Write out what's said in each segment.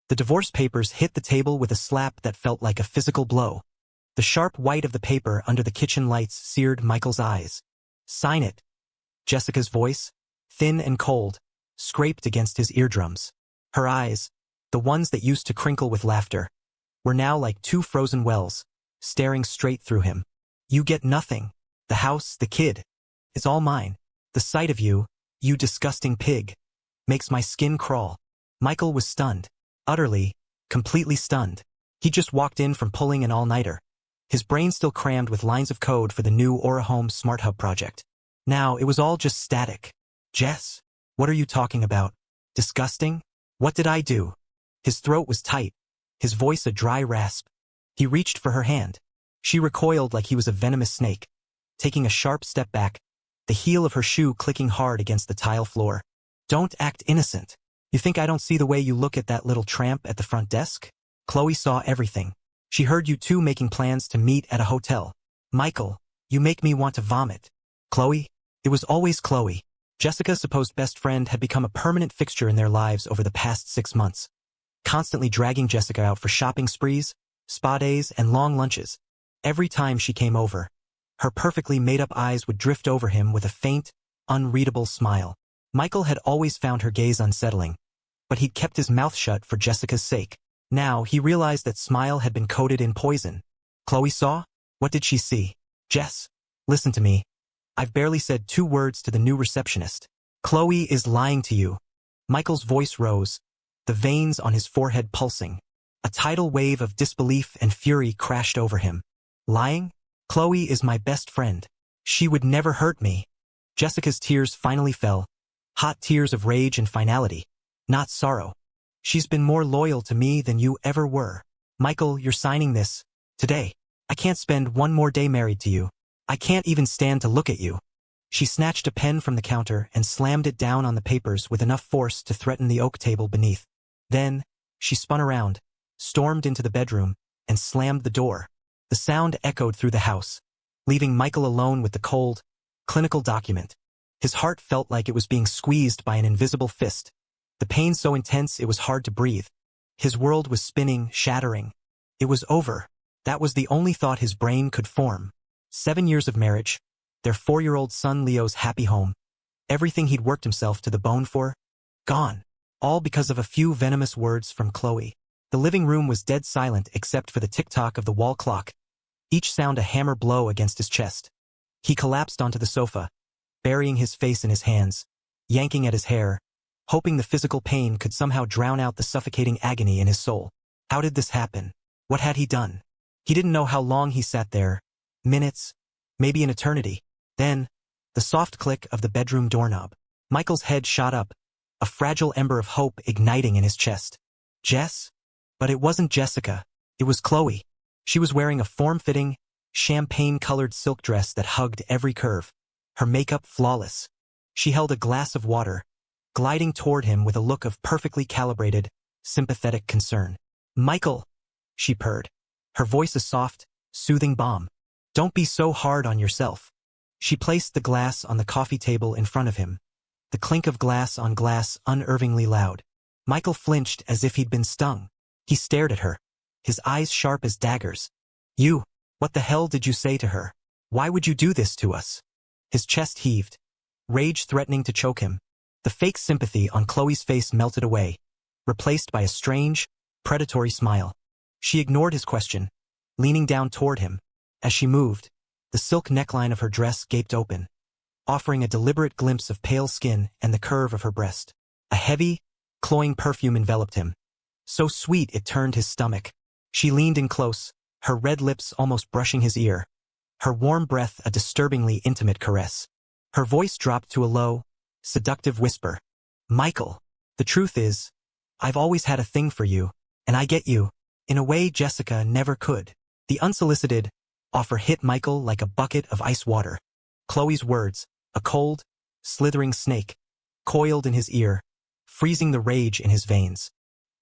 The divorce papers hit the table with a slap that felt like a physical blow. The sharp white of the paper under the kitchen lights seared Michael's eyes. "Sign it." Jessica's voice, thin and cold, scraped against his eardrums. Her eyes, the ones that used to crinkle with laughter, were now like two frozen wells, staring straight through him. "You get nothing. The house, the kid. It's all mine. The sight of you, you disgusting pig, makes my skin crawl." Michael was stunned. Utterly, completely stunned. He just walked in from pulling an all-nighter. His brain still crammed with lines of code for the new Aura Home Smart Hub project. Now it was all just static. "Jess, what are you talking about? Disgusting? What did I do?" His throat was tight, his voice a dry rasp. He reached for her hand. She recoiled like he was a venomous snake, taking a sharp step back, the heel of her shoe clicking hard against the tile floor. "Don't act innocent. You think I don't see the way you look at that little tramp at the front desk?" Chloe saw everything. She heard you two making plans to meet at a hotel. "Michael, you make me want to vomit." Chloe? It was always Chloe. Jessica's supposed best friend had become a permanent fixture in their lives over the past 6 months, constantly dragging Jessica out for shopping sprees, spa days, and long lunches. Every time she came over, her perfectly made-up eyes would drift over him with a faint, unreadable smile. Michael had always found her gaze unsettling, but he'd kept his mouth shut for Jessica's sake. Now he realized that smile had been coated in poison. Chloe saw? What did she see? "Jess, listen to me. I've barely said 2 words to the new receptionist. Chloe is lying to you." Michael's voice rose, the veins on his forehead pulsing. A tidal wave of disbelief and fury crashed over him. "Lying? Chloe is my best friend. She would never hurt me." Jessica's tears finally fell, hot tears of rage and finality, not sorrow. "She's been more loyal to me than you ever were. Michael, you're signing this today. I can't spend one more day married to you. I can't even stand to look at you." She snatched a pen from the counter and slammed it down on the papers with enough force to threaten the oak table beneath. Then, she spun around, stormed into the bedroom, and slammed the door. The sound echoed through the house, leaving Michael alone with the cold, clinical document. His heart felt like it was being squeezed by an invisible fist. The pain so intense it was hard to breathe. His world was spinning, shattering. It was over. That was the only thought his brain could form. 7 years of marriage, their 4-year-old son Leo's happy home, everything he'd worked himself to the bone for, gone. All because of a few venomous words from Chloe. The living room was dead silent except for the tick-tock of the wall clock, each sound a hammer blow against his chest. He collapsed onto the sofa, burying his face in his hands, yanking at his hair, hoping the physical pain could somehow drown out the suffocating agony in his soul. How did this happen? What had he done? He didn't know how long he sat there. Minutes, maybe an eternity. Then, the soft click of the bedroom doorknob. Michael's head shot up, a fragile ember of hope igniting in his chest. Jess? But it wasn't Jessica. It was Chloe. She was wearing a form-fitting, champagne-colored silk dress that hugged every curve, her makeup flawless. She held a glass of water, gliding toward him with a look of perfectly calibrated, sympathetic concern. "Michael," she purred, her voice a soft, soothing balm. "Don't be so hard on yourself." She placed the glass on the coffee table in front of him, the clink of glass on glass unervingly loud. Michael flinched as if he'd been stung. He stared at her, his eyes sharp as daggers. "You, what the hell did you say to her? Why would you do this to us?" His chest heaved, rage threatening to choke him. The fake sympathy on Chloe's face melted away, replaced by a strange, predatory smile. She ignored his question, leaning down toward him. As she moved, the silk neckline of her dress gaped open, offering a deliberate glimpse of pale skin and the curve of her breast. A heavy, cloying perfume enveloped him, so sweet it turned his stomach. She leaned in close, her red lips almost brushing his ear, her warm breath a disturbingly intimate caress. Her voice dropped to a low, seductive whisper. "Michael, the truth is, I've always had a thing for you, and I get you, in a way Jessica never could." The unsolicited offer hit Michael like a bucket of ice water. Chloe's words, a cold, slithering snake, coiled in his ear, freezing the rage in his veins.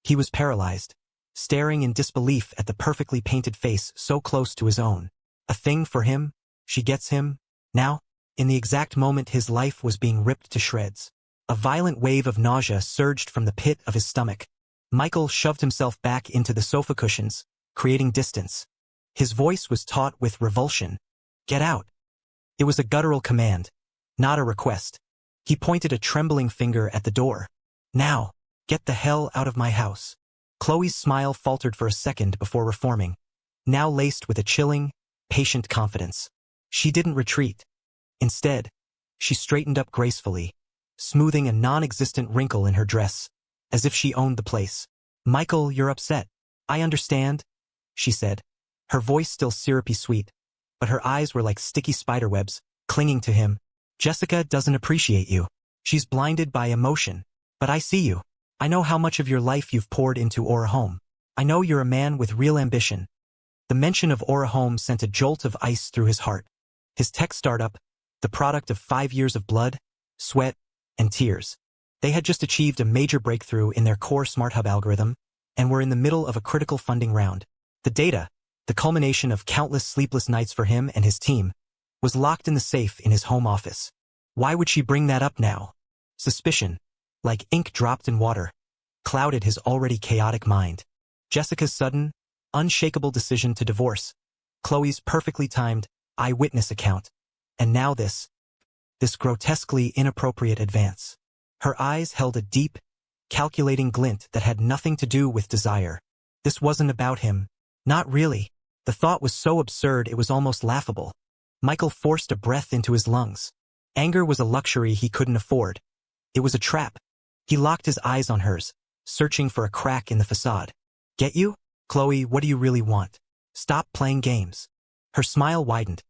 He was paralyzed, staring in disbelief at the perfectly painted face so close to his own. A thing for him? She gets him? Now? In the exact moment his life was being ripped to shreds. A violent wave of nausea surged from the pit of his stomach. Michael shoved himself back into the sofa cushions, creating distance. His voice was taut with revulsion. Get out. It was a guttural command, not a request. He pointed a trembling finger at the door. Now, get the hell out of my house. Chloe's smile faltered for a second before reforming, now laced with a chilling, patient confidence. She didn't retreat. Instead, she straightened up gracefully, smoothing a non-existent wrinkle in her dress, as if she owned the place. Michael, you're upset. I understand, she said, her voice still syrupy sweet, but her eyes were like sticky spiderwebs, clinging to him. Jessica doesn't appreciate you. She's blinded by emotion. But I see you. I know how much of your life you've poured into Aura Home. I know you're a man with real ambition. The mention of Aura Home sent a jolt of ice through his heart. His tech startup, the product of 5 years of blood, sweat, and tears. They had just achieved a major breakthrough in their core Smart Hub algorithm, and were in the middle of a critical funding round. The data, the culmination of countless sleepless nights for him and his team, was locked in the safe in his home office. Why would she bring that up now? Suspicion, like ink dropped in water, clouded his already chaotic mind. Jessica's sudden, unshakable decision to divorce, Chloe's perfectly timed eyewitness account, and now this grotesquely inappropriate advance. Her eyes held a deep, calculating glint that had nothing to do with desire. This wasn't about him. Not really. The thought was so absurd it was almost laughable. Michael forced a breath into his lungs. Anger was a luxury he couldn't afford. It was a trap. He locked his eyes on hers, searching for a crack in the facade. Get you? Chloe, what do you really want? Stop playing games. Her smile widened.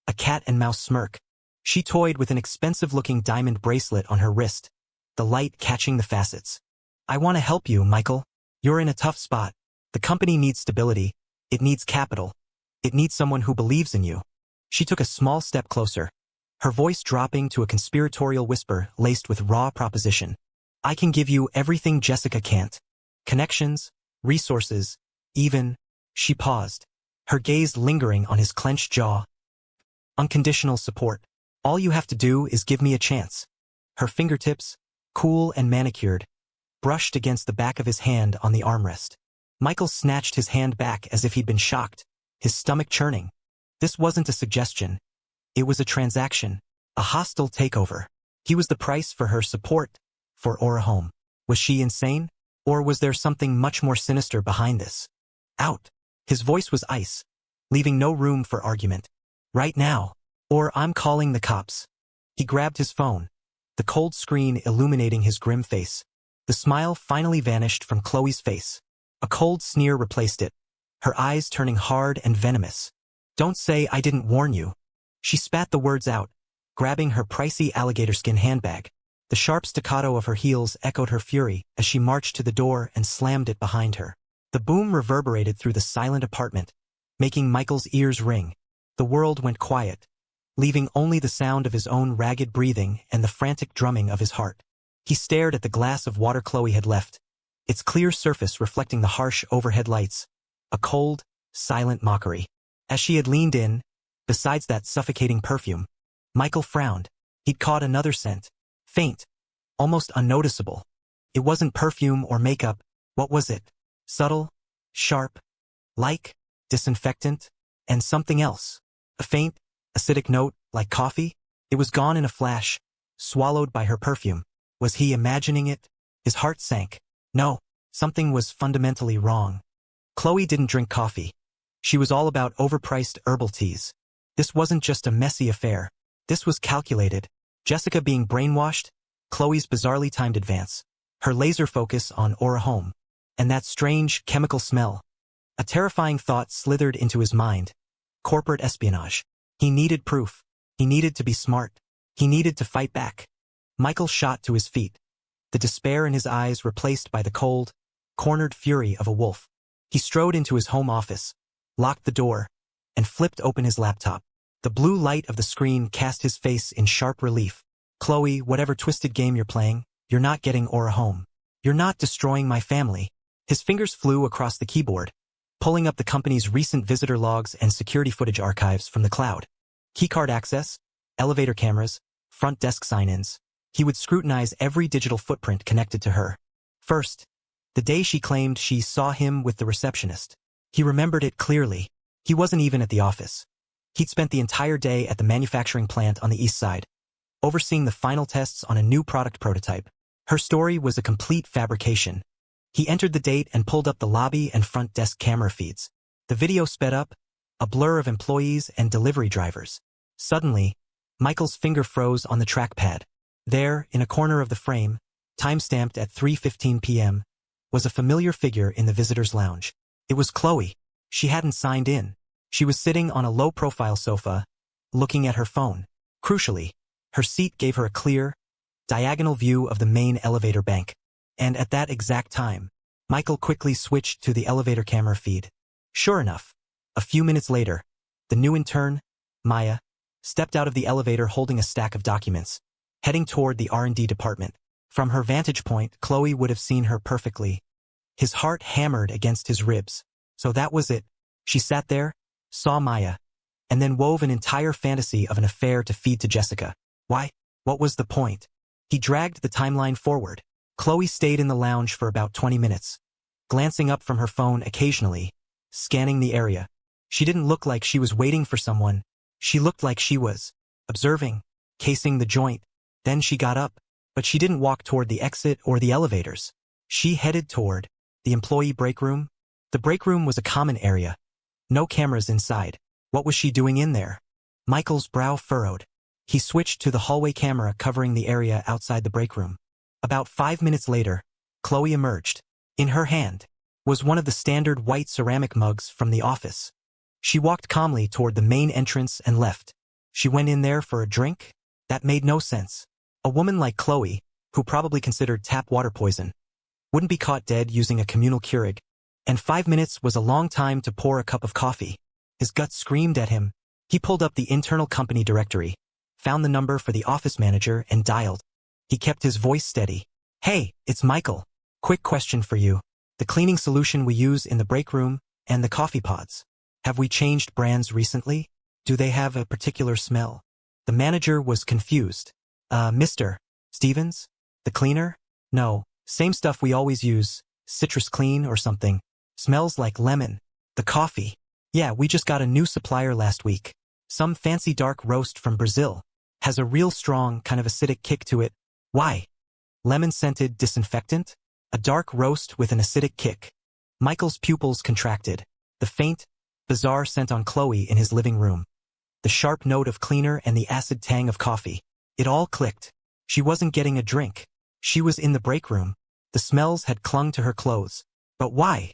A cat and mouse smirk. She toyed with an expensive-looking diamond bracelet on her wrist, the light catching the facets. I want to help you, Michael. You're in a tough spot. The company needs stability. It needs capital. It needs someone who believes in you. She took a small step closer, her voice dropping to a conspiratorial whisper laced with raw proposition. I can give you everything Jessica can't. Connections, resources, even... She paused, her gaze lingering on his clenched jaw. Unconditional support. All you have to do is give me a chance. Her fingertips, cool and manicured, brushed against the back of his hand on the armrest. Michael snatched his hand back as if he'd been shocked, his stomach churning. This wasn't a suggestion. It was a transaction, a hostile takeover. He was the price for her support, for Aura Home. Was she insane? Or was there something much more sinister behind this? Out. His voice was ice, leaving no room for argument. Right now. Or I'm calling the cops. He grabbed his phone, the cold screen illuminating his grim face. The smile finally vanished from Chloe's face. A cold sneer replaced it, her eyes turning hard and venomous. Don't say I didn't warn you. She spat the words out, grabbing her pricey alligator skin handbag. The sharp staccato of her heels echoed her fury as she marched to the door and slammed it behind her. The boom reverberated through the silent apartment, making Michael's ears ring. The world went quiet, leaving only the sound of his own ragged breathing and the frantic drumming of his heart. He stared at the glass of water Chloe had left, its clear surface reflecting the harsh overhead lights, a cold, silent mockery. As she had leaned in, besides that suffocating perfume, Michael frowned. He'd caught another scent, faint, almost unnoticeable. It wasn't perfume or makeup. What was it? Subtle, sharp, like disinfectant, and something else. A faint, acidic note, like coffee? It was gone in a flash, swallowed by her perfume. Was he imagining it? His heart sank. No, something was fundamentally wrong. Chloe didn't drink coffee. She was all about overpriced herbal teas. This wasn't just a messy affair. This was calculated. Jessica being brainwashed, Chloe's bizarrely timed advance, her laser focus on Aura Home, and that strange chemical smell. A terrifying thought slithered into his mind. Corporate espionage. He needed proof. He needed to be smart. He needed to fight back. Michael shot to his feet, the despair in his eyes replaced by the cold, cornered fury of a wolf. He strode into his home office, locked the door, and flipped open his laptop. The blue light of the screen cast his face in sharp relief. Chloe, whatever twisted game you're playing, you're not getting Aura Home. You're not destroying my family. His fingers flew across the keyboard, pulling up the company's recent visitor logs and security footage archives from the cloud. Keycard access, elevator cameras, front desk sign-ins. He would scrutinize every digital footprint connected to her. First, The day she claimed she saw him with the receptionist. He remembered it clearly. He wasn't even at the office. He'd spent the entire day at the manufacturing plant on the east side, overseeing the final tests on a new product prototype. Her story was a complete fabrication. He entered the date and pulled up the lobby and front desk camera feeds. The video sped up, a blur of employees and delivery drivers. Suddenly, Michael's finger froze on the trackpad. There, in a corner of the frame, time-stamped at 3:15 p.m., was a familiar figure in the visitor's lounge. It was Chloe. She hadn't signed in. She was sitting on a low-profile sofa, looking at her phone. Crucially, her seat gave her a clear, diagonal view of the main elevator bank. And at that exact time, Michael quickly switched to the elevator camera feed. Sure enough, a few minutes later, the new intern, Maya, stepped out of the elevator holding a stack of documents, heading toward the R&D department. From her vantage point, Chloe would have seen her perfectly. His heart hammered against his ribs. So that was it. She sat there, saw Maya, and then wove an entire fantasy of an affair to feed to Jessica. Why? What was the point? He dragged the timeline forward. Chloe stayed in the lounge for about 20 minutes, glancing up from her phone occasionally, scanning the area. She didn't look like she was waiting for someone. She looked like she was observing, casing the joint. Then she got up, but she didn't walk toward the exit or the elevators. She headed toward the employee break room. The break room was a common area. No cameras inside. What was she doing in there? Michael's brow furrowed. He switched to the hallway camera covering the area outside the break room. About 5 minutes later, Chloe emerged. In her hand was one of the standard white ceramic mugs from the office. She walked calmly toward the main entrance and left. She went in there for a drink? That made no sense. A woman like Chloe, who probably considered tap water poison, wouldn't be caught dead using a communal Keurig. And 5 minutes was a long time to pour a cup of coffee. His gut screamed at him. He pulled up the internal company directory, found the number for the office manager and dialed. He kept his voice steady. Hey, it's Michael. Quick question for you. The cleaning solution we use in the break room and the coffee pods. Have we changed brands recently? Do they have a particular smell? The manager was confused. Mr. Stevens? The cleaner? No, same stuff we always use. Citrus Clean or something. Smells like lemon. The coffee. Yeah, we just got a new supplier last week. Some fancy dark roast from Brazil. Has a real strong, kind of acidic kick to it. Why? Lemon-scented disinfectant? A dark roast with an acidic kick. Michael's pupils contracted. The faint, bizarre scent on Chloe in his living room. The sharp note of cleaner and the acid tang of coffee. It all clicked. She wasn't getting a drink. She was in the break room. The smells had clung to her clothes. But why?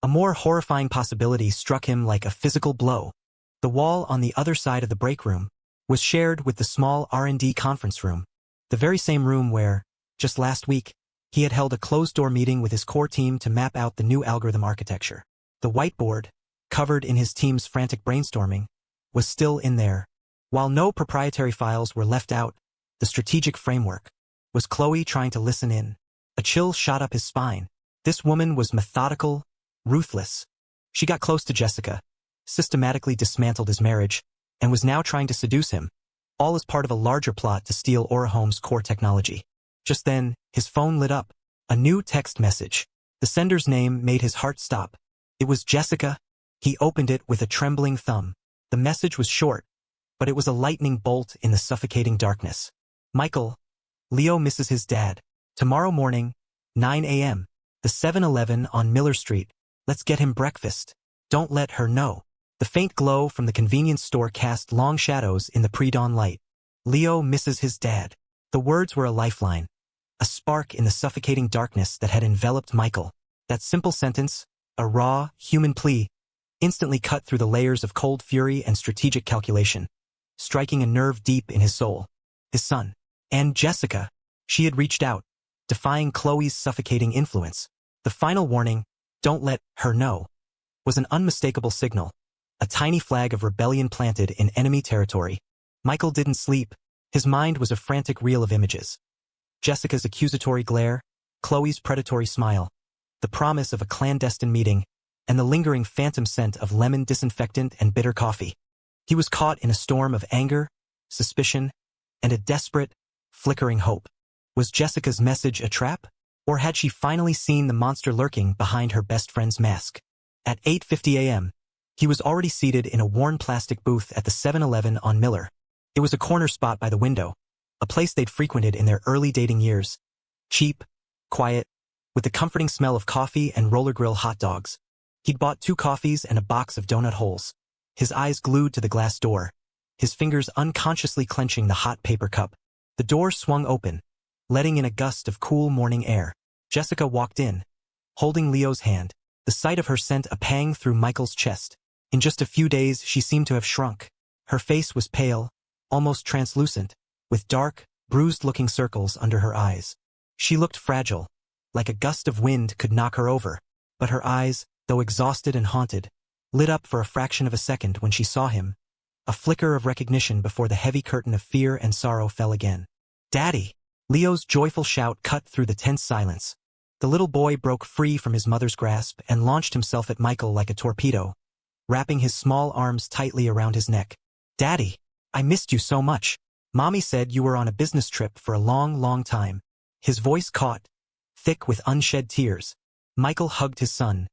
A more horrifying possibility struck him like a physical blow. The wall on the other side of the break room was shared with the small R&D conference room. The very same room where, just last week, he had held a closed-door meeting with his core team to map out the new algorithm architecture. The whiteboard, covered in his team's frantic brainstorming, was still in there. While no proprietary files were left out, the strategic framework. Was Chloe trying to listen in? A chill shot up his spine. This woman was methodical, ruthless. She got close to Jessica, systematically dismantled his marriage, and was now trying to seduce him, all as part of a larger plot to steal Orahome's core technology. Just then, his phone lit up. A new text message. The sender's name made his heart stop. It was Jessica. He opened it with a trembling thumb. The message was short, but it was a lightning bolt in the suffocating darkness. Michael, Leo misses his dad. Tomorrow morning, 9 a.m. The 7-Eleven on Miller Street. Let's get him breakfast. Don't let her know. The faint glow from the convenience store cast long shadows in the pre-dawn light. Leo misses his dad. The words were a lifeline. A spark in the suffocating darkness that had enveloped Michael. That simple sentence, a raw, human plea, instantly cut through the layers of cold fury and strategic calculation, striking a nerve deep in his soul. His son. And Jessica. She had reached out, defying Chloe's suffocating influence. The final warning, don't let her know, was an unmistakable signal, a tiny flag of rebellion planted in enemy territory. Michael didn't sleep. His mind was a frantic reel of images. Jessica's accusatory glare, Chloe's predatory smile, the promise of a clandestine meeting, and the lingering phantom scent of lemon disinfectant and bitter coffee. He was caught in a storm of anger, suspicion, and a desperate, flickering hope. Was Jessica's message a trap? Or had she finally seen the monster lurking behind her best friend's mask? At 8:50 a.m., he was already seated in a worn plastic booth at the 7-Eleven on Miller. It was a corner spot by the window, a place they'd frequented in their early dating years. Cheap, quiet, with the comforting smell of coffee and roller grill hot dogs. He'd bought 2 coffees and a box of donut holes, his eyes glued to the glass door, his fingers unconsciously clenching the hot paper cup. The door swung open, letting in a gust of cool morning air. Jessica walked in, holding Leo's hand. The sight of her sent a pang through Michael's chest. In just a few days, she seemed to have shrunk. Her face was pale, almost translucent, with dark, bruised-looking circles under her eyes. She looked fragile, like a gust of wind could knock her over. But her eyes, though exhausted and haunted, lit up for a fraction of a second when she saw him, a flicker of recognition before the heavy curtain of fear and sorrow fell again. "Daddy!" Leo's joyful shout cut through the tense silence. The little boy broke free from his mother's grasp and launched himself at Michael like a torpedo, wrapping his small arms tightly around his neck. "Daddy, I missed you so much. Mommy said you were on a business trip for a long, long time." His voice caught, thick with unshed tears. Michael hugged his son,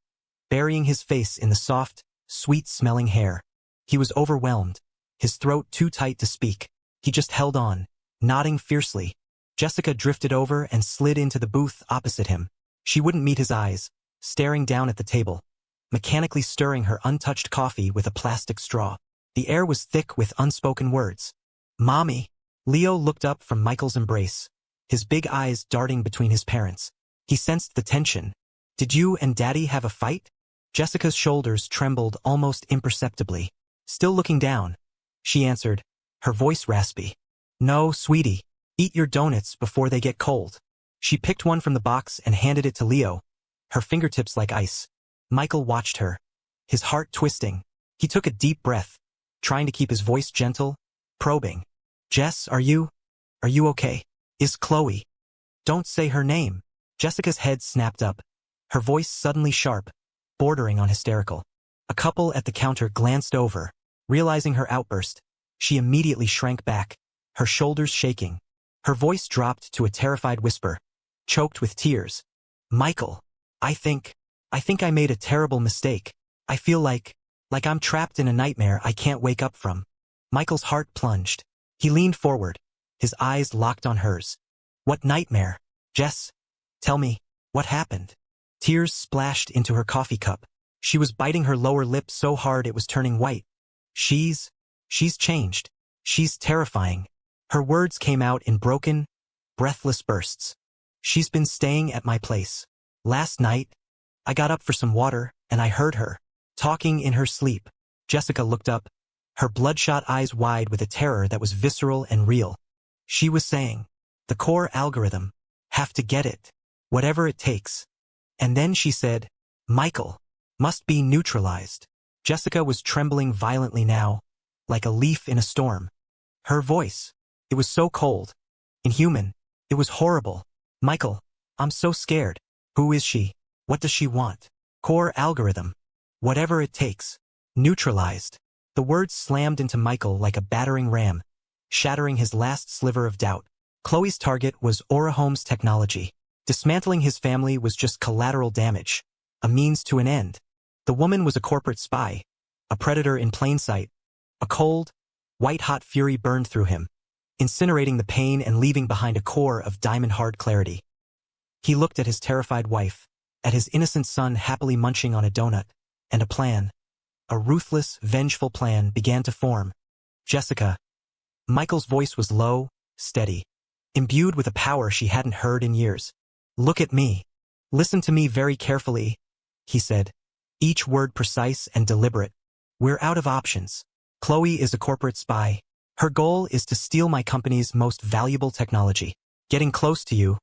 burying his face in the soft, sweet-smelling hair. He was overwhelmed, his throat too tight to speak. He just held on, nodding fiercely. Jessica drifted over and slid into the booth opposite him. She wouldn't meet his eyes, staring down at the table, mechanically stirring her untouched coffee with a plastic straw. The air was thick with unspoken words. "Mommy!" Leo looked up from Michael's embrace, his big eyes darting between his parents. He sensed the tension. "Did you and Daddy have a fight?" Jessica's shoulders trembled almost imperceptibly. Still looking down, she answered, her voice raspy. "No, sweetie. Eat your donuts before they get cold." She picked one from the box and handed it to Leo, her fingertips like ice. Michael watched her, his heart twisting. He took a deep breath, trying to keep his voice gentle, probing. "Jess, are you okay? Is Chloe?" "Don't say her name." Jessica's head snapped up, her voice suddenly sharp, bordering on hysterical. A couple at the counter glanced over. Realizing her outburst, she immediately shrank back, her shoulders shaking. Her voice dropped to a terrified whisper, choked with tears. "Michael, I think I made a terrible mistake. I feel like I'm trapped in a nightmare I can't wake up from." Michael's heart plunged. He leaned forward, his eyes locked on hers. "What nightmare? Jess, tell me, what happened?" Tears splashed into her coffee cup. She was biting her lower lip so hard it was turning white. She's changed. She's terrifying." Her words came out in broken, breathless bursts. "She's been staying at my place. Last night, I got up for some water, and I heard her talking in her sleep." Jessica looked up, her bloodshot eyes wide with a terror that was visceral and real. She was saying, "The core algorithm. Have to get it. Whatever it takes." And then she said, "Michael must be neutralized." Jessica was trembling violently now, like a leaf in a storm. Her voice, it was so cold, inhuman, it was horrible. "Michael, I'm so scared. Who is she? What does she want? Core algorithm. Whatever it takes. Neutralized." The words slammed into Michael like a battering ram, shattering his last sliver of doubt. Chloe's target was Aura Home's technology. Dismantling his family was just collateral damage, a means to an end. The woman was a corporate spy, a predator in plain sight. A cold, white-hot fury burned through him, incinerating the pain and leaving behind a core of diamond-hard clarity. He looked at his terrified wife, at his innocent son happily munching on a donut, and a plan, a ruthless, vengeful plan began to form. "Jessica." Michael's voice was low, steady, imbued with a power she hadn't heard in years. "Look at me. Listen to me very carefully," he said, each word precise and deliberate. "We're out of options. Chloe is a corporate spy. Her goal is to steal my company's most valuable technology. Getting close to you,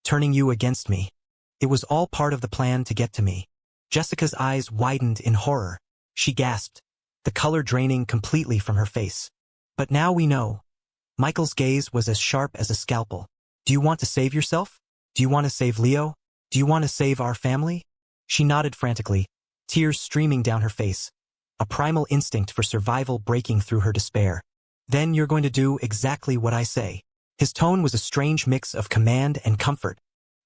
turning you against me. It was all part of the plan to get to me." Jessica's eyes widened in horror. She gasped, the color draining completely from her face. "But now we know." Michael's gaze was as sharp as a scalpel. "Do you want to save yourself? Do you want to save Leo? Do you want to save our family?" She nodded frantically, tears streaming down her face, a primal instinct for survival breaking through her despair. "Then you're going to do exactly what I say." His tone was a strange mix of command and comfort.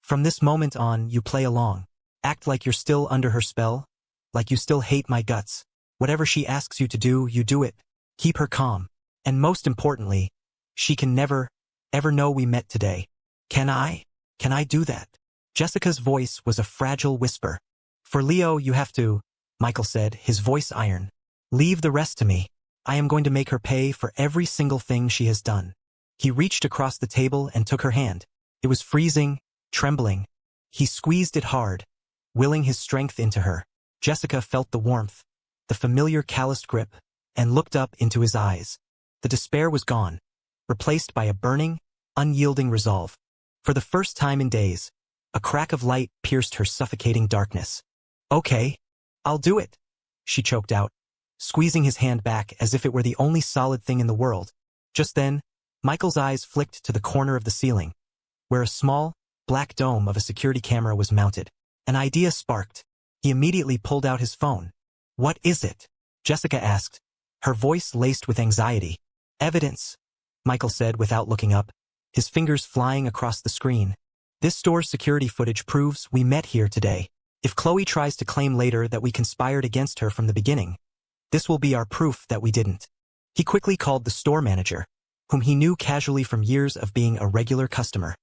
From this moment on, you play along. Act like you're still under her spell, like you still hate my guts. Whatever she asks you to do, you do it. Keep her calm. And most importantly, she can never, ever know we met today. Can I? Can I do that? Jessica's voice was a fragile whisper. For Leo, you have to, Michael said, his voice iron. Leave the rest to me. I am going to make her pay for every single thing she has done. He reached across the table and took her hand. It was freezing, trembling. He squeezed it hard, willing his strength into her. Jessica felt the warmth, the familiar calloused grip, and looked up into his eyes. The despair was gone, replaced by a burning, unyielding resolve. For the first time in days, a crack of light pierced her suffocating darkness. Okay, I'll do it, she choked out, squeezing his hand back as if it were the only solid thing in the world. Just then, Michael's eyes flicked to the corner of the ceiling, where a small, black dome of a security camera was mounted. An idea sparked. He immediately pulled out his phone. What is it? Jessica asked, her voice laced with anxiety. Evidence, Michael said without looking up, his fingers flying across the screen. This store's security footage proves we met here today. If Chloe tries to claim later that we conspired against her from the beginning, this will be our proof that we didn't. He quickly called the store manager, whom he knew casually from years of being a regular customer.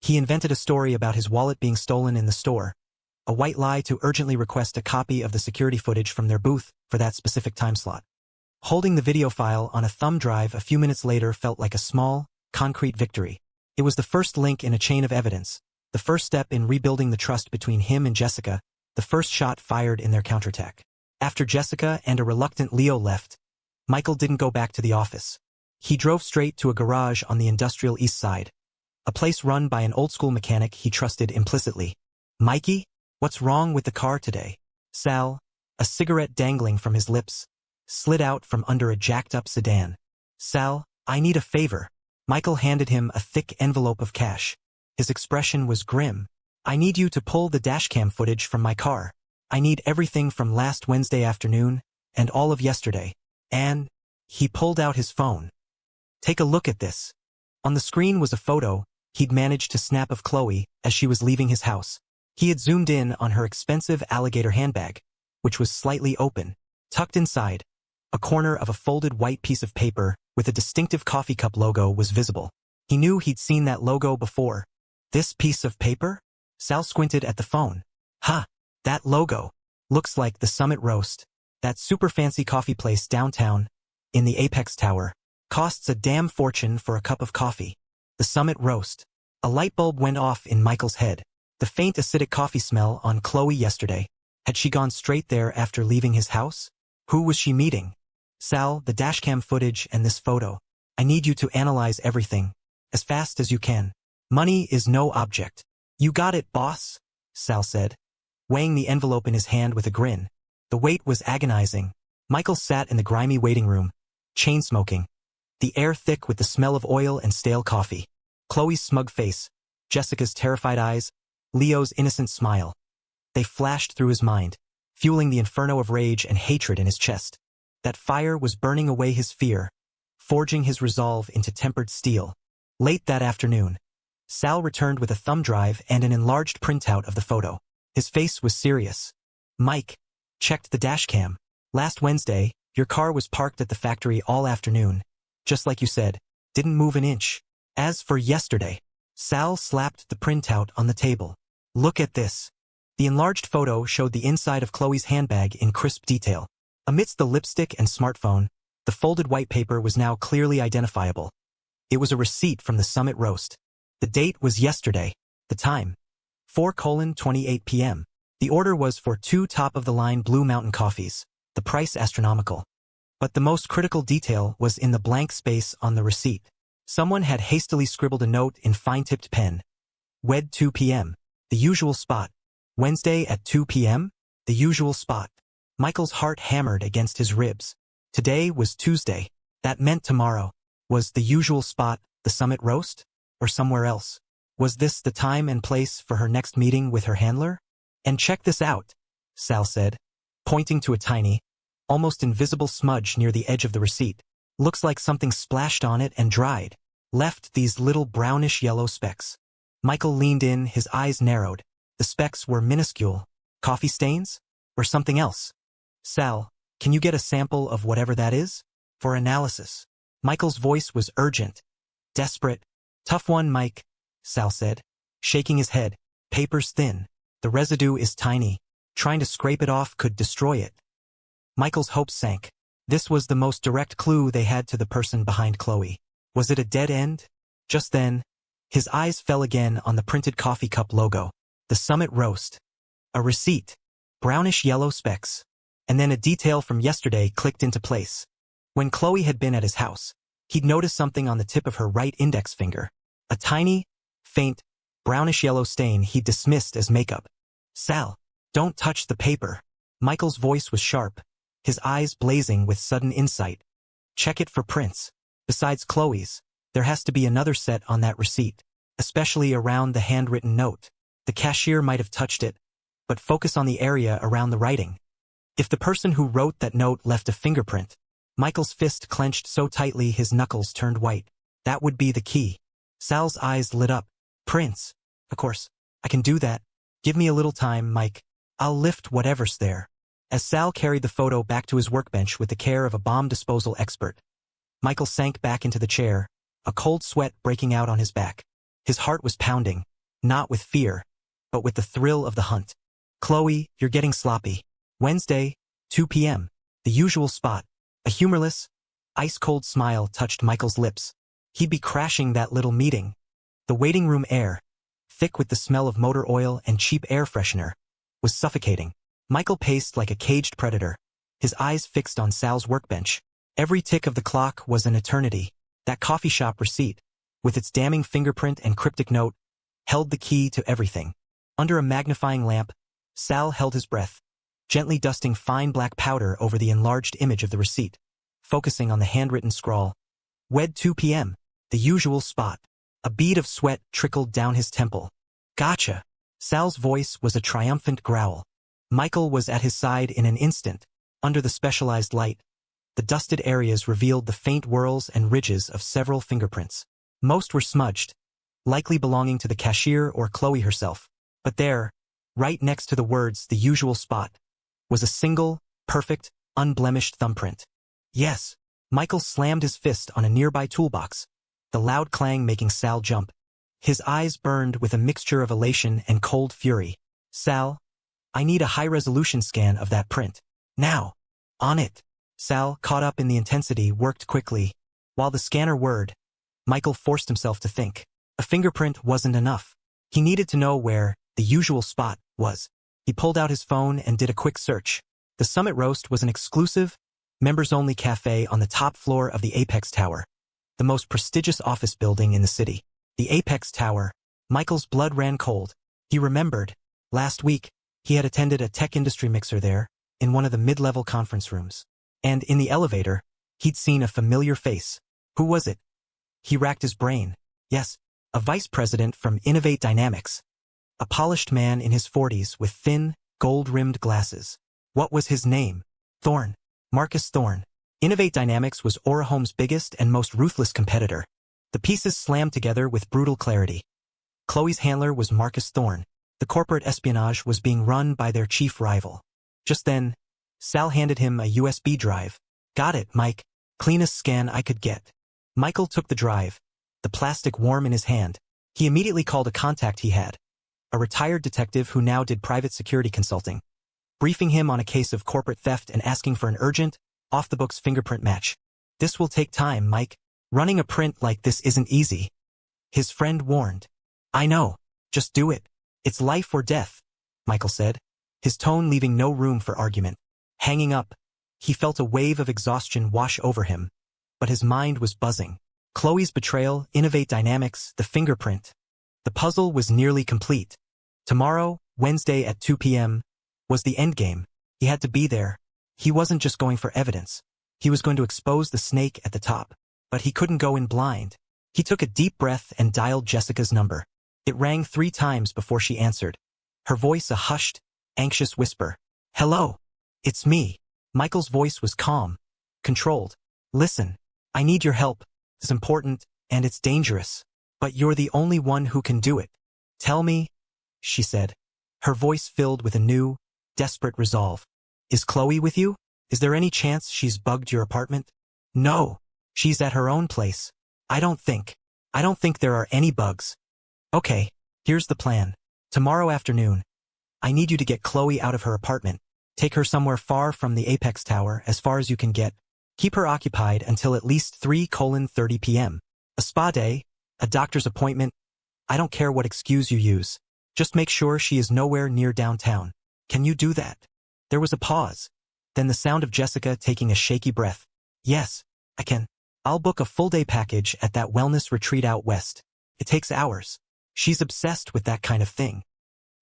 He invented a story about his wallet being stolen in the store, a white lie to urgently request a copy of the security footage from their booth for that specific time slot. Holding the video file on a thumb drive a few minutes later felt like a small, concrete victory. It was the first link in a chain of evidence, the first step in rebuilding the trust between him and Jessica, the first shot fired in their counterattack. After Jessica and a reluctant Leo left, Michael didn't go back to the office. He drove straight to a garage on the industrial east side, a place run by an old-school mechanic he trusted implicitly. Mikey, what's wrong with the car today? Sal, a cigarette dangling from his lips, slid out from under a jacked-up sedan. Sal, I need a favor. Michael handed him a thick envelope of cash. His expression was grim. I need you to pull the dashcam footage from my car. I need everything from last Wednesday afternoon and all of yesterday. And he pulled out his phone. Take a look at this. On the screen was a photo he'd managed to snap of Chloe as she was leaving his house. He had zoomed in on her expensive alligator handbag, which was slightly open. Tucked inside, a corner of a folded white piece of paper with a distinctive coffee cup logo was visible. He knew he'd seen that logo before. This piece of paper? Sal squinted at the phone. Ha! That logo. Looks like the Summit Roast. That super fancy coffee place downtown, in the Apex Tower. Costs a damn fortune for a cup of coffee. The Summit Roast. A light bulb went off in Michael's head. The faint acidic coffee smell on Chloe yesterday. Had she gone straight there after leaving his house? Who was she meeting? Sal, the dashcam footage and this photo. I need you to analyze everything, as fast as you can. Money is no object. You got it, boss, Sal said, weighing the envelope in his hand with a grin. The weight was agonizing. Michael sat in the grimy waiting room, chain-smoking, the air thick with the smell of oil and stale coffee. Chloe's smug face, Jessica's terrified eyes, Leo's innocent smile. They flashed through his mind, fueling the inferno of rage and hatred in his chest. That fire was burning away his fear, forging his resolve into tempered steel. Late that afternoon, Sal returned with a thumb drive and an enlarged printout of the photo. His face was serious. Mike, checked the dashcam. Last Wednesday, your car was parked at the factory all afternoon. Just like you said, didn't move an inch. As for yesterday, Sal slapped the printout on the table. Look at this. The enlarged photo showed the inside of Chloe's handbag in crisp detail. Amidst the lipstick and smartphone, the folded white paper was now clearly identifiable. It was a receipt from the Summit Roast. The date was yesterday. The time, 4:28 p.m. The order was for 2 top-of-the-line Blue Mountain coffees, the price astronomical. But the most critical detail was in the blank space on the receipt. Someone had hastily scribbled a note in fine-tipped pen. Wed 2 p.m. The usual spot. Wednesday at 2 p.m. The usual spot. Michael's heart hammered against his ribs. Today was Tuesday. That meant tomorrow. Was the usual spot the Summit Roast? Or somewhere else? Was this the time and place for her next meeting with her handler? And check this out, Sal said, pointing to a tiny, almost invisible smudge near the edge of the receipt. Looks like something splashed on it and dried. Left these little brownish yellow specks. Michael leaned in, his eyes narrowed. The specks were minuscule. Coffee stains? Or something else? Sal, can you get a sample of whatever that is? For analysis. Michael's voice was urgent. Desperate. Tough one, Mike, Sal said, shaking his head. Paper's thin. The residue is tiny. Trying to scrape it off could destroy it. Michael's hopes sank. This was the most direct clue they had to the person behind Chloe. Was it a dead end? Just then, his eyes fell again on the printed coffee cup logo. The Summit Roast. A receipt. Brownish yellow specks. And then a detail from yesterday clicked into place. When Chloe had been at his house, he'd noticed something on the tip of her right index finger. A tiny, faint, brownish yellow stain he'd dismissed as makeup. Sal, don't touch the paper. Michael's voice was sharp, his eyes blazing with sudden insight. Check it for prints. Besides Chloe's, there has to be another set on that receipt, especially around the handwritten note. The cashier might have touched it, but focus on the area around the writing. If the person who wrote that note left a fingerprint, Michael's fist clenched so tightly his knuckles turned white. That would be the key. Sal's eyes lit up. Prints. Of course, I can do that. Give me a little time, Mike. I'll lift whatever's there. As Sal carried the photo back to his workbench with the care of a bomb disposal expert, Michael sank back into the chair, a cold sweat breaking out on his back. His heart was pounding, not with fear, but with the thrill of the hunt. Chloe, you're getting sloppy. Wednesday, 2 p.m. The usual spot. A humorless, ice-cold smile touched Michael's lips. He'd be crashing that little meeting. The waiting room air, thick with the smell of motor oil and cheap air freshener, was suffocating. Michael paced like a caged predator, his eyes fixed on Sal's workbench. Every tick of the clock was an eternity. That coffee shop receipt, with its damning fingerprint and cryptic note, held the key to everything. Under a magnifying lamp, Sal held his breath, gently dusting fine black powder over the enlarged image of the receipt, focusing on the handwritten scrawl. Wed 2 p.m. The usual spot. A bead of sweat trickled down his temple. Gotcha. Sal's voice was a triumphant growl. Michael was at his side in an instant. Under the specialized light, the dusted areas revealed the faint whorls and ridges of several fingerprints. Most were smudged, likely belonging to the cashier or Chloe herself. But there, right next to the words "the usual spot," was a single, perfect, unblemished thumbprint. Yes. Michael slammed his fist on a nearby toolbox, the loud clang making Sal jump. His eyes burned with a mixture of elation and cold fury. Sal, I need a high-resolution scan of that print. Now. On it. Sal, caught up in the intensity, worked quickly. While the scanner whirred, Michael forced himself to think. A fingerprint wasn't enough. He needed to know where the usual spot was. He pulled out his phone and did a quick search. The Summit Roast was an exclusive, members-only cafe on the top floor of the Apex Tower, the most prestigious office building in the city. The Apex Tower. Michael's blood ran cold. He remembered. Last week, he had attended a tech industry mixer there, in one of the mid-level conference rooms. And in the elevator, he'd seen a familiar face. Who was it? He racked his brain. Yes, a vice president from Innovate Dynamics. A polished man in his 40s with thin, gold-rimmed glasses. What was his name? Thorne. Marcus Thorne. Innovate Dynamics was Orahome's biggest and most ruthless competitor. The pieces slammed together with brutal clarity. Chloe's handler was Marcus Thorne. The corporate espionage was being run by their chief rival. Just then, Sal handed him a USB drive. Got it, Mike. Cleanest scan I could get. Michael took the drive, the plastic warm in his hand. He immediately called a contact he had, a retired detective who now did private security consulting, briefing him on a case of corporate theft and asking for an urgent, off-the-books fingerprint match. This will take time, Mike. Running a print like this isn't easy. His friend warned. I know. Just do it. It's life or death, Michael said, his tone leaving no room for argument. Hanging up, he felt a wave of exhaustion wash over him, but his mind was buzzing. Chloe's betrayal, Innovate Dynamics, the fingerprint. The puzzle was nearly complete. Tomorrow, Wednesday at 2 p.m., was the endgame. He had to be there. He wasn't just going for evidence. He was going to expose the snake at the top. But he couldn't go in blind. He took a deep breath and dialed Jessica's number. It rang 3 times before she answered. Her voice a hushed, anxious whisper. Hello. It's me. Michael's voice was calm, controlled. Listen, I need your help. It's important, and it's dangerous. But you're the only one who can do it. Tell me, she said, her voice filled with a new, desperate resolve. Is Chloe with you? Is there any chance she's bugged your apartment? No. She's at her own place. I don't think there are any bugs. Okay, here's the plan. Tomorrow afternoon, I need you to get Chloe out of her apartment. Take her somewhere far from the Apex Tower, as far as you can get. Keep her occupied until at least 3:30 p.m. A spa day, a doctor's appointment. I don't care what excuse you use. Just make sure she is nowhere near downtown. Can you do that? There was a pause. Then the sound of Jessica taking a shaky breath. Yes, I can. I'll book a full-day package at that wellness retreat out west. It takes hours. She's obsessed with that kind of thing.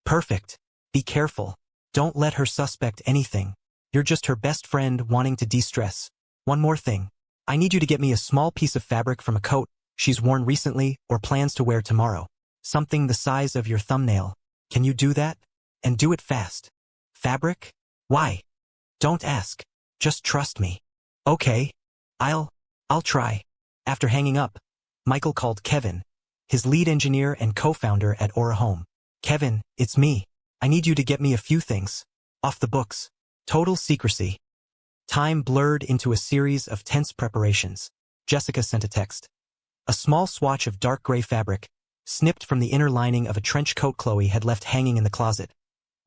Perfect. Be careful. Don't let her suspect anything. You're just her best friend wanting to de-stress. One more thing. I need you to get me a small piece of fabric from a coat she's worn recently or plans to wear tomorrow. Something the size of your thumbnail. Can you do that? And do it fast. Fabric? Why? Don't ask. Just trust me. Okay. I'll try. After hanging up, Michael called Kevin, his lead engineer and co-founder at Aura Home. Kevin, it's me. I need you to get me a few things. Off the books. Total secrecy. Time blurred into a series of tense preparations. Jessica sent a text. A small swatch of dark gray fabric, snipped from the inner lining of a trench coat Chloe had left hanging in the closet,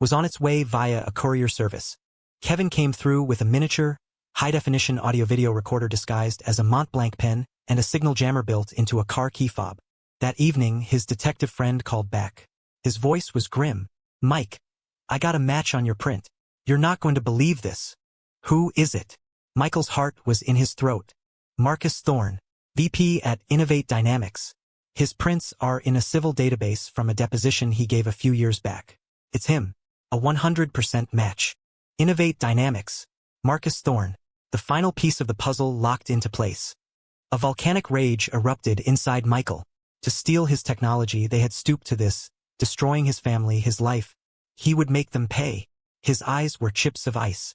was on its way via a courier service. Kevin came through with a miniature, high-definition audio-video recorder disguised as a Mont-Blanc pen and a signal jammer built into a car key fob. That evening, his detective friend called back. His voice was grim. Mike, I got a match on your print. You're not going to believe this. Who is it? Michael's heart was in his throat. Marcus Thorne, VP at Innovate Dynamics. His prints are in a civil database from a deposition he gave a few years back. It's him. A 100% match. Innovate Dynamics. Marcus Thorne. The final piece of the puzzle locked into place. A volcanic rage erupted inside Michael. To steal his technology, they had stooped to this, destroying his family, his life. He would make them pay. His eyes were chips of ice.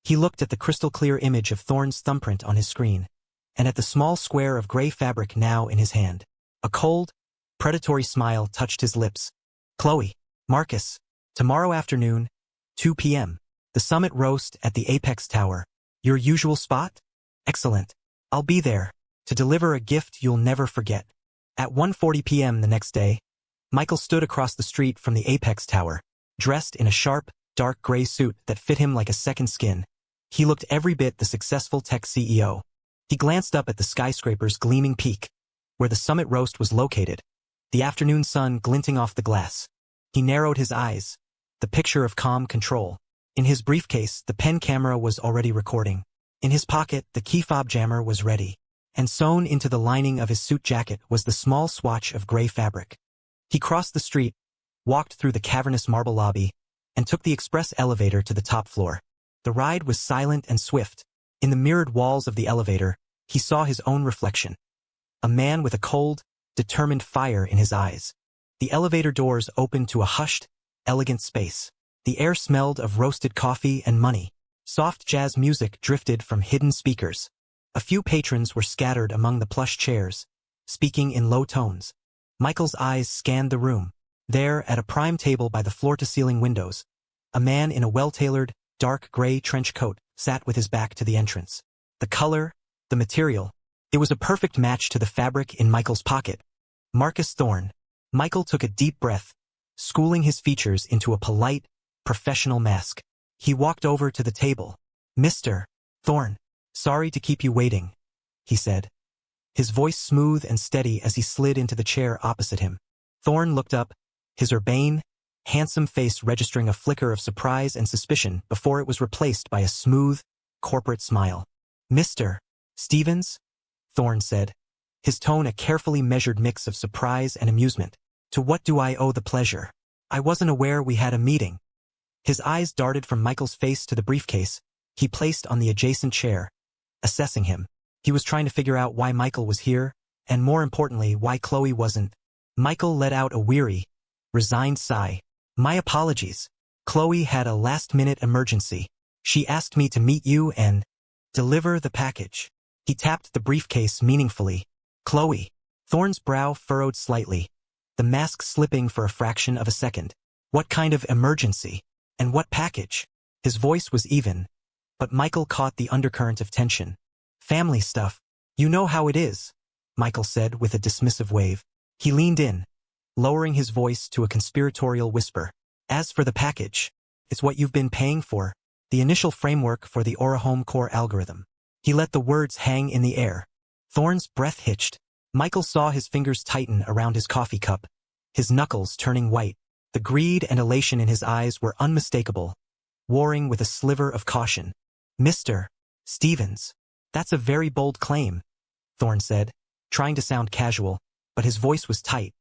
He looked at the crystal-clear image of Thorne's thumbprint on his screen, and at the small square of gray fabric now in his hand. A cold, predatory smile touched his lips. Chloe, Marcus, tomorrow afternoon, 2 p.m. The summit roast at the Apex Tower. Your usual spot? Excellent. I'll be there, to deliver a gift you'll never forget. At 1:40 p.m. the next day, Michael stood across the street from the Apex Tower, dressed in a sharp, dark gray suit that fit him like a second skin. He looked every bit the successful tech CEO. He glanced up at the skyscraper's gleaming peak, where the summit roast was located, the afternoon sun glinting off the glass. He narrowed his eyes, the picture of calm control. In his briefcase, the pen camera was already recording. In his pocket, the key fob jammer was ready. And sewn into the lining of his suit jacket was the small swatch of gray fabric. He crossed the street, walked through the cavernous marble lobby, and took the express elevator to the top floor. The ride was silent and swift. In the mirrored walls of the elevator, he saw his own reflection. A man with a cold, determined fire in his eyes. The elevator doors opened to a hushed, elegant space. The air smelled of roasted coffee and money. Soft jazz music drifted from hidden speakers. A few patrons were scattered among the plush chairs, speaking in low tones. Michael's eyes scanned the room. There, at a prime table by the floor-to-ceiling windows, a man in a well-tailored, dark gray trench coat sat with his back to the entrance. The color, the material, it was a perfect match to the fabric in Michael's pocket. Marcus Thorne. Michael took a deep breath, schooling his features into a polite, professional mask. He walked over to the table. Mr. Thorne, sorry to keep you waiting, he said, his voice smooth and steady as he slid into the chair opposite him. Thorne looked up, his urbane, handsome face registering a flicker of surprise and suspicion before it was replaced by a smooth, corporate smile. Mr. Stevens? Thorne said, his tone a carefully measured mix of surprise and amusement. To what do I owe the pleasure? I wasn't aware we had a meeting. His eyes darted from Michael's face to the briefcase he placed on the adjacent chair, assessing him. He was trying to figure out why Michael was here, and more importantly, why Chloe wasn't. Michael let out a weary, resigned sigh. My apologies. Chloe had a last-minute emergency. She asked me to meet you and deliver the package. He tapped the briefcase meaningfully. Chloe. Thorne's brow furrowed slightly. the mask slipping for a fraction of a second. What kind of emergency? And what package? His voice was even, but Michael caught the undercurrent of tension. Family stuff. You know how it is, Michael said with a dismissive wave. He leaned in, lowering his voice to a conspiratorial whisper. As for the package, it's what you've been paying for, the initial framework for the Aura Home Core algorithm. He let the words hang in the air. Thorne's breath hitched. Michael saw his fingers tighten around his coffee cup, his knuckles turning white. The greed and elation in his eyes were unmistakable, warring with a sliver of caution. Mr. Stevens, that's a very bold claim, Thorne said, trying to sound casual, but his voice was tight.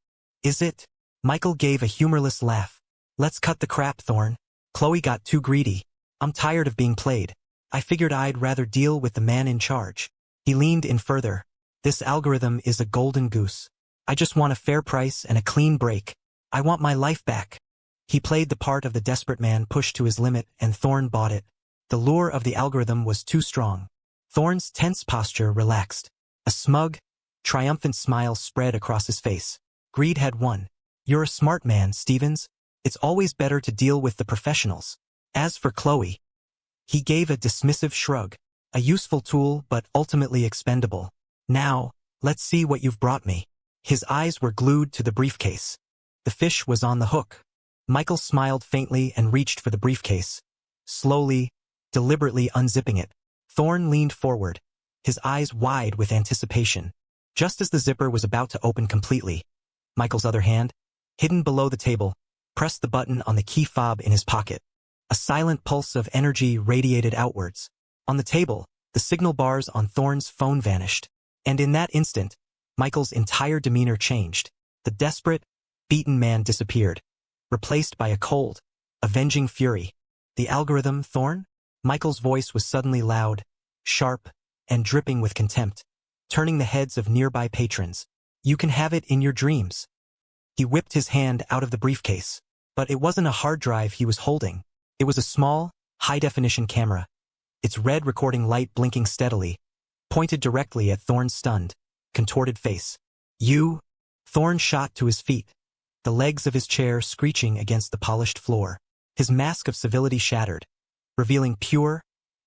Is it? Michael gave a humorless laugh. Let's cut the crap, Thorne. Chloe got too greedy. I'm tired of being played. I figured I'd rather deal with the man in charge. He leaned in further. This algorithm is a golden goose. I just want a fair price and a clean break. I want my life back. He played the part of the desperate man pushed to his limit, and Thorne bought it. The lure of the algorithm was too strong. Thorne's tense posture relaxed. A smug, triumphant smile spread across his face. Greed had won. You're a smart man, Stevens. It's always better to deal with the professionals. As for Chloe, he gave a dismissive shrug. A useful tool, but ultimately expendable. Now, let's see what you've brought me. His eyes were glued to the briefcase. The fish was on the hook. Michael smiled faintly and reached for the briefcase, slowly, deliberately unzipping it. Thorne leaned forward, his eyes wide with anticipation. Just as the zipper was about to open completely, Michael's other hand, hidden below the table, pressed the button on the key fob in his pocket. A silent pulse of energy radiated outwards. On the table, the signal bars on Thorne's phone vanished. And in that instant, Michael's entire demeanor changed. The desperate, beaten man disappeared, replaced by a cold, avenging fury. The algorithm, Thorne? Michael's voice was suddenly loud, sharp, and dripping with contempt, turning the heads of nearby patrons. You can have it in your dreams. He whipped his hand out of the briefcase. But it wasn't a hard drive he was holding. It was a small, high-definition camera, its red recording light blinking steadily, pointed directly at Thorne's stunned, contorted face. You? Thorne shot to his feet, the legs of his chair screeching against the polished floor. His mask of civility shattered, revealing pure,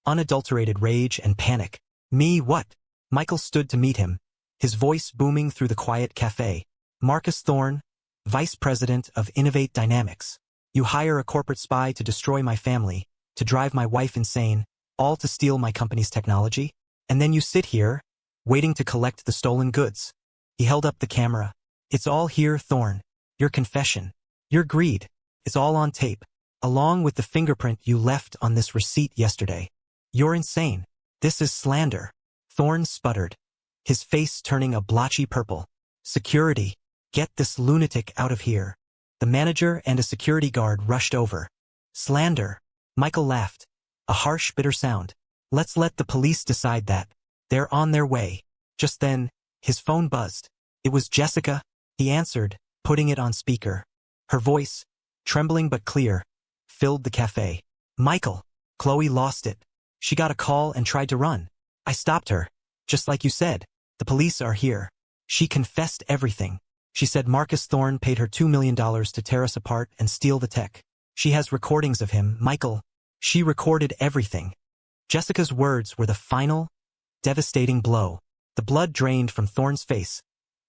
unadulterated rage and panic. Me what? Michael stood to meet him, his voice booming through the quiet cafe. Marcus Thorne, Vice President of Innovate Dynamics. You hire a corporate spy to destroy my family, to drive my wife insane, all to steal my company's technology? And then you sit here, waiting to collect the stolen goods. He held up the camera. It's all here, Thorne. Your confession. Your greed. It's all on tape, along with the fingerprint you left on this receipt yesterday. You're insane. This is slander. Thorne sputtered, his face turning a blotchy purple. Security. Get this lunatic out of here. The manager and a security guard rushed over. Slander. Michael laughed. A harsh, bitter sound. Let's let the police decide that. They're on their way. Just then, his phone buzzed. It was Jessica, he answered, putting it on speaker. Her voice, trembling but clear, filled the cafe. Michael. Chloe lost it. She got a call and tried to run. I stopped her. Just like you said. The police are here. She confessed everything. She said Marcus Thorne paid her $2 million to tear us apart and steal the tech. She has recordings of him, Michael. She recorded everything. Jessica's words were the final, devastating blow. The blood drained from Thorne's face,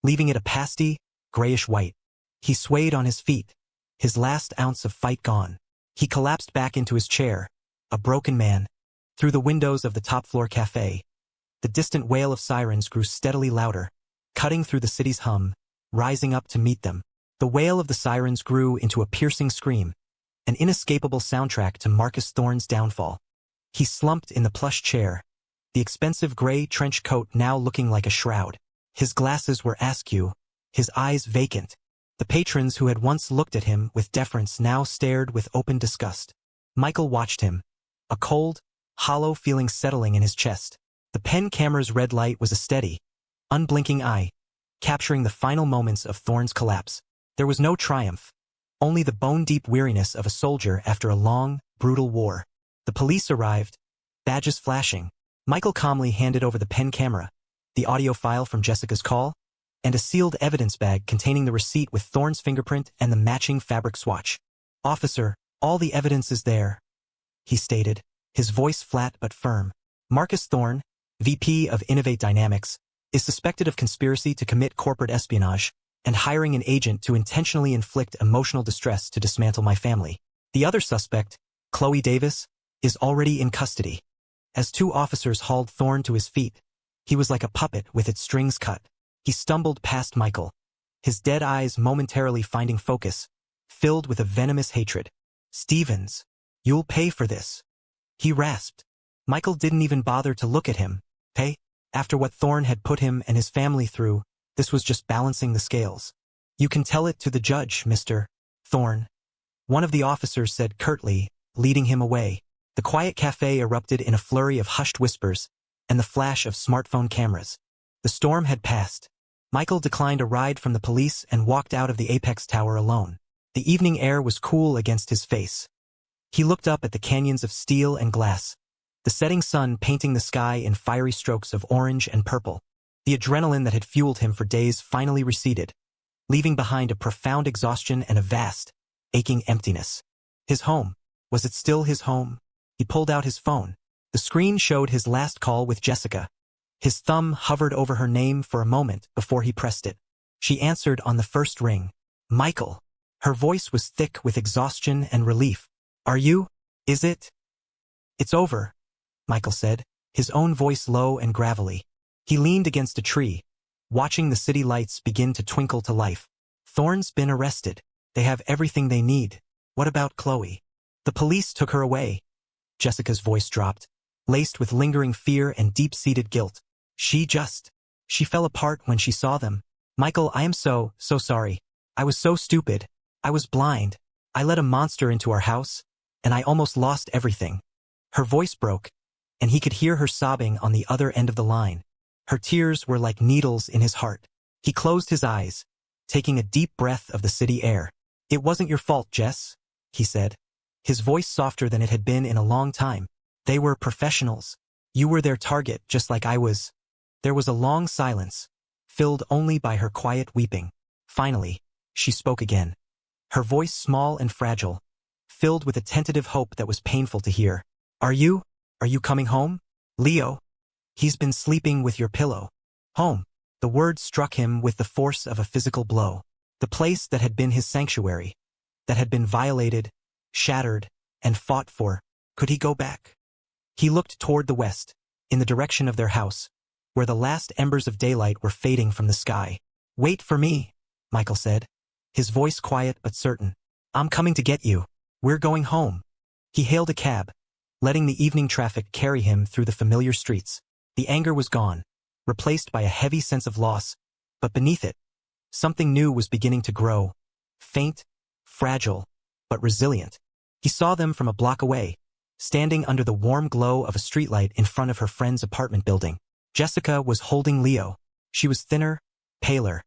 leaving it a pasty, grayish white. He swayed on his feet, his last ounce of fight gone. He collapsed back into his chair, a broken man. Through the windows of the top-floor cafe, the distant wail of sirens grew steadily louder, cutting through the city's hum, rising up to meet them. The wail of the sirens grew into a piercing scream, an inescapable soundtrack to Marcus Thorne's downfall. He slumped in the plush chair, the expensive gray trench coat now looking like a shroud. His glasses were askew, his eyes vacant. The patrons who had once looked at him with deference now stared with open disgust. Michael watched him, a cold, hollow feeling settling in his chest. The pen camera's red light was a steady, unblinking eye, capturing the final moments of Thorne's collapse. There was no triumph, only the bone-deep weariness of a soldier after a long, brutal war. The police arrived, badges flashing. Michael calmly handed over the pen camera, the audio file from Jessica's call. and a sealed evidence bag containing the receipt with Thorne's fingerprint and the matching fabric swatch. "Officer, all the evidence is there," he stated, his voice flat but firm. Marcus Thorne, VP of Innovate Dynamics, is suspected of conspiracy to commit corporate espionage and hiring an agent to intentionally inflict emotional distress to dismantle my family. The other suspect, Chloe Davis, is already in custody. As two officers hauled Thorne to his feet, he was like a puppet with its strings cut. He stumbled past Michael, his dead eyes momentarily finding focus, filled with a venomous hatred. "Stevens, you'll pay for this," he rasped. Michael didn't even bother to look at him. Pay? After what Thorne had put him and his family through, this was just balancing the scales. "You can tell it to the judge, Mr. Thorne," one of the officers said curtly, leading him away. The quiet cafe erupted in a flurry of hushed whispers and the flash of smartphone cameras. The storm had passed. Michael declined a ride from the police and walked out of the Apex Tower alone. The evening air was cool against his face. He looked up at the canyons of steel and glass, the setting sun painting the sky in fiery strokes of orange and purple. The adrenaline that had fueled him for days finally receded, leaving behind a profound exhaustion and a vast, aching emptiness. His home. Was it still his home? He pulled out his phone. The screen showed his last call with Jessica. His thumb hovered over her name for a moment before he pressed it. She answered on the first ring. "Michael." Her voice was thick with exhaustion and relief. "Are you? Is it?" "It's over," Michael said, his own voice low and gravelly. He leaned against a tree, watching the city lights begin to twinkle to life. "Thorne's been arrested. They have everything they need. What about Chloe?" "The police took her away." Jessica's voice dropped, laced with lingering fear and deep-seated guilt. She fell apart when she saw them. "Michael, I am so sorry. I was so stupid. I was blind. I let a monster into our house, and I almost lost everything." Her voice broke, and he could hear her sobbing on the other end of the line. Her tears were like needles in his heart. He closed his eyes, taking a deep breath of the city air. "It wasn't your fault, Jess," he said, his voice softer than it had been in a long time. "They were professionals. You were their target, just like I was." There was a long silence, filled only by her quiet weeping. Finally, she spoke again. Her voice small and fragile, filled with a tentative hope that was painful to hear. Are you coming home? Leo? He's been sleeping with your pillow." Home. The word struck him with the force of a physical blow. The place that had been his sanctuary, that had been violated, shattered, and fought for. Could he go back? He looked toward the west, in the direction of their house, where the last embers of daylight were fading from the sky. "Wait for me," Michael said, his voice quiet but certain. "I'm coming to get you. We're going home." He hailed a cab, letting the evening traffic carry him through the familiar streets. The anger was gone, replaced by a heavy sense of loss, but beneath it, something new was beginning to grow. Faint, fragile, but resilient. He saw them from a block away, standing under the warm glow of a streetlight in front of her friend's apartment building. Jessica was holding Leo. She was thinner, paler,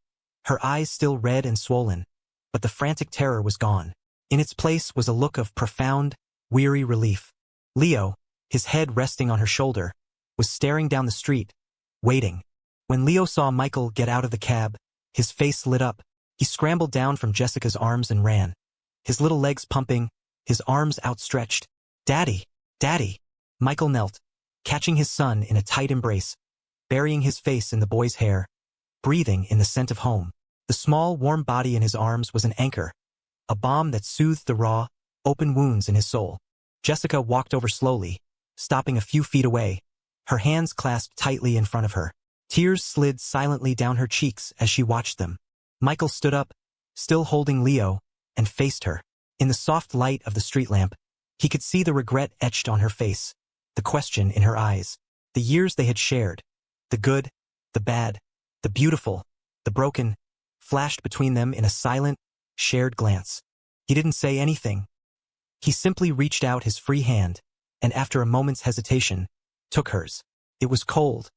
her eyes still red and swollen, but the frantic terror was gone. In its place was a look of profound, weary relief. Leo, his head resting on her shoulder, was staring down the street, waiting. When Leo saw Michael get out of the cab, his face lit up. He scrambled down from Jessica's arms and ran, his little legs pumping, his arms outstretched. "Daddy, Daddy!" Michael knelt, catching his son in a tight embrace, burying his face in the boy's hair, breathing in the scent of home. The small, warm body in his arms was an anchor, a balm that soothed the raw, open wounds in his soul. Jessica walked over slowly, stopping a few feet away, her hands clasped tightly in front of her. Tears slid silently down her cheeks as she watched them. Michael stood up, still holding Leo, and faced her. In the soft light of the street lamp, he could see the regret etched on her face, the question in her eyes. The years they had shared, the good, the bad, the beautiful, the broken, flashed between them in a silent, shared glance. He didn't say anything. He simply reached out his free hand, and after a moment's hesitation, took hers. It was cold,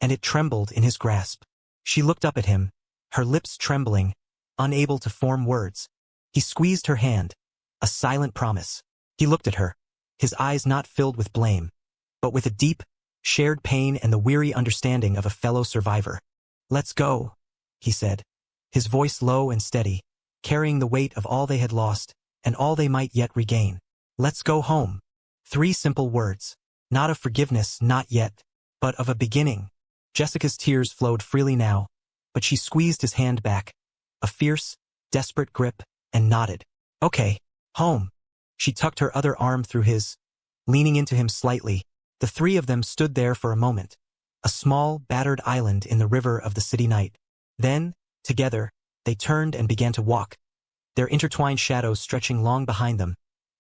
and it trembled in his grasp. She looked up at him, her lips trembling, unable to form words. He squeezed her hand, a silent promise. He looked at her, his eyes not filled with blame, but with a deep, shared pain and the weary understanding of a fellow survivor. "Let's go," he said, his voice low and steady, carrying the weight of all they had lost and all they might yet regain. Let's go home. 3 simple words. Not of forgiveness, not yet, but of a beginning. Jessica's tears flowed freely now, but she squeezed his hand back, a fierce, desperate grip, and nodded. Okay, home. She tucked her other arm through his, leaning into him slightly. The 3 of them stood there for a moment, a small, battered island in the river of the city night. Then, together, they turned and began to walk, their intertwined shadows stretching long behind them,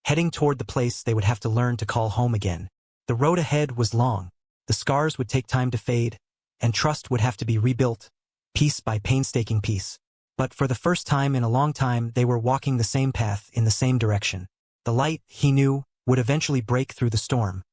heading toward the place they would have to learn to call home again. The road ahead was long. The scars would take time to fade, and trust would have to be rebuilt, piece by painstaking piece. But for the first time in a long time, they were walking the same path in the same direction. The light, he knew, would eventually break through the storm.